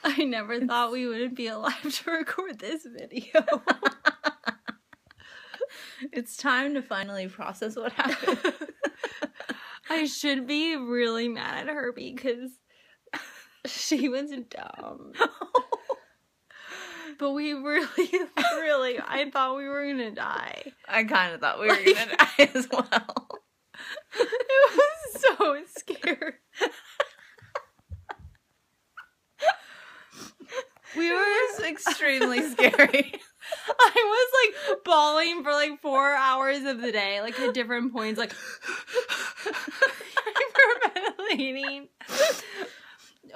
I never thought we wouldn't be alive to record this video. It's time to finally process what happened. I should be really mad at her because she was dumb. But we really, I thought we were gonna die. I kind of thought we were gonna die as well. It was so scary. It was extremely scary. I was like bawling for like 4 hours of the day, like at different points, like hyperventilating.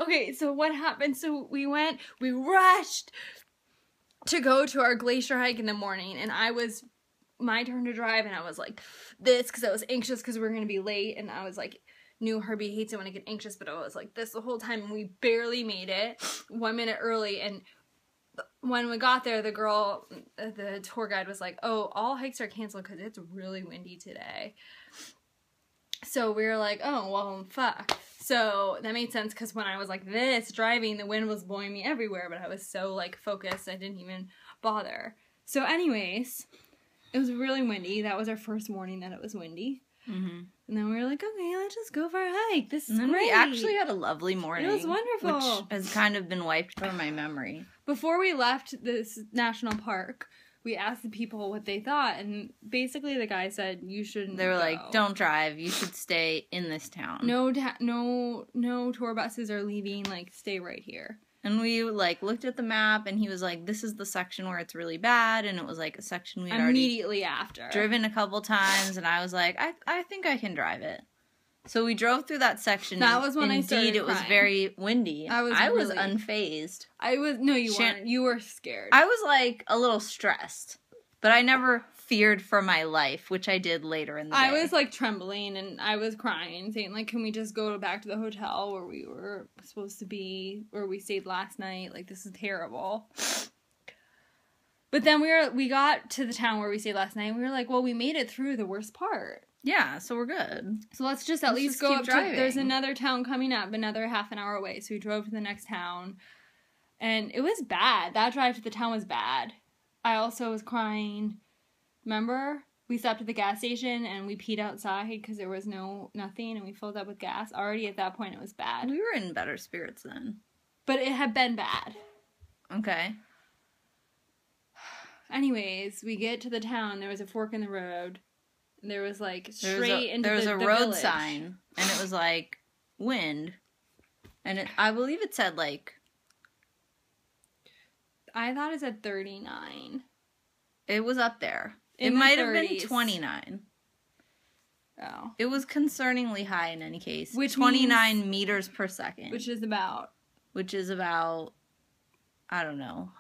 Okay, so what happened? So we rushed to go to our glacier hike in the morning, and I was my turn to drive, and I was like this because I was anxious because we were gonna be late, and I was like, knew Herbie hates it when I get anxious, but I was like this the whole time, and we barely made it 1 minute early. And when we got there, the tour guide was like, oh, all hikes are canceled because it's really windy today. So we were like, oh, well, fuck. So that made sense because when I was like this driving, the wind was blowing me everywhere, but I was so like focused I didn't even bother. So anyways, it was really windy. That was our first warning that it was windy. Mm-hmm. And then we were like, okay, let's just go for a hike. This is great. We actually had a lovely morning. It was wonderful. Which has kind of been wiped from my memory. Before we left this national park, we asked the people what they thought, and basically the guy said, you shouldn't They were go. like, don't drive. You should stay in this town. No tour buses are leaving. Like, stay right here. And we, like, looked at the map, and he was like, this is the section where it's really bad, and it was, like, a section we'd immediately after driven a couple times, and I was like, I think I can drive it. So we drove through that section. That was when I started Indeed, it was very windy. I was unfazed. No, you weren't. You were scared. I was, like, a little stressed, but I never feared for my life, which I did later in the day. I was, like, trembling, and I was crying, saying, like, can we just go back to the hotel where we were supposed to be, where we stayed last night? Like, this is terrible. But then we got to the town where we stayed last night, and we were like, well, we made it through the worst part. Yeah, so we're good. So let's just at least go up driving. There's another town coming up, another half an hour away. So we drove to the next town. And it was bad. That drive to the town was bad. I also was crying. Remember? We stopped at the gas station and we peed outside because there was nothing, and we filled up with gas. Already at that point it was bad. We were in better spirits then. But it had been bad. Okay. Anyways, we get to the town. There was a fork in the road. There was, like, there was a road sign, and it was, like, wind, and I believe it said, like... I thought it said 39. It was up there. It might have been 29. Oh. It was concerningly high in any case. 29 meters per second. Which is about, I don't know,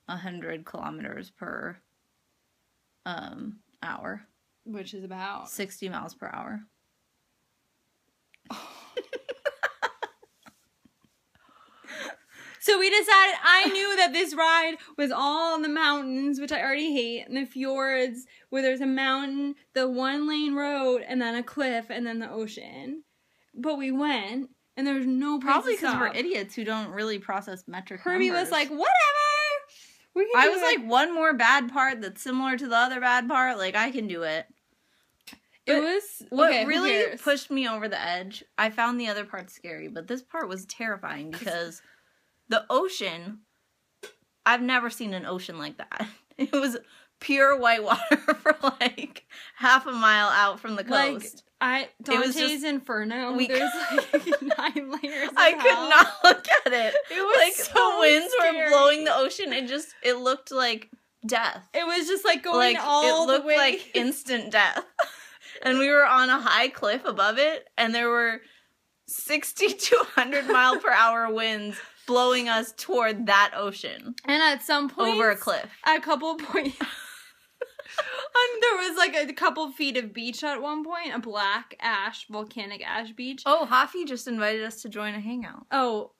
100 kilometers per hour. Which is about 60 miles per hour. So we decided, I knew that this ride was all in the mountains, which I already hate, and the fjords, where there's a mountain, the one-lane road, and then a cliff, and then the ocean. But we went, and there was no place Probably to because stop. we're idiots who don't really process metric Herbie numbers. was like, whatever! I was like, one more bad part that's similar to the other bad part, like, I can do it. It was... What really pushed me over the edge, I found the other part scary, but this part was terrifying because the ocean, I've never seen an ocean like that. It was pure white water for like half a mile out from the coast. Like, Dante's Inferno, there's like 9 layers of I hell. could not look at it. It was like so the winds scary. were blowing the ocean. It looked like death. It was just like going all the way. It looked like instant death. And we were on a high cliff above it, and there were 60 to 100 mile per hour winds blowing us toward that ocean. And at some point, over a cliff. At a couple points, there was like a couple feet of beach at one point, a black volcanic ash beach. Oh, Hafi just invited us to join a hangout. Oh,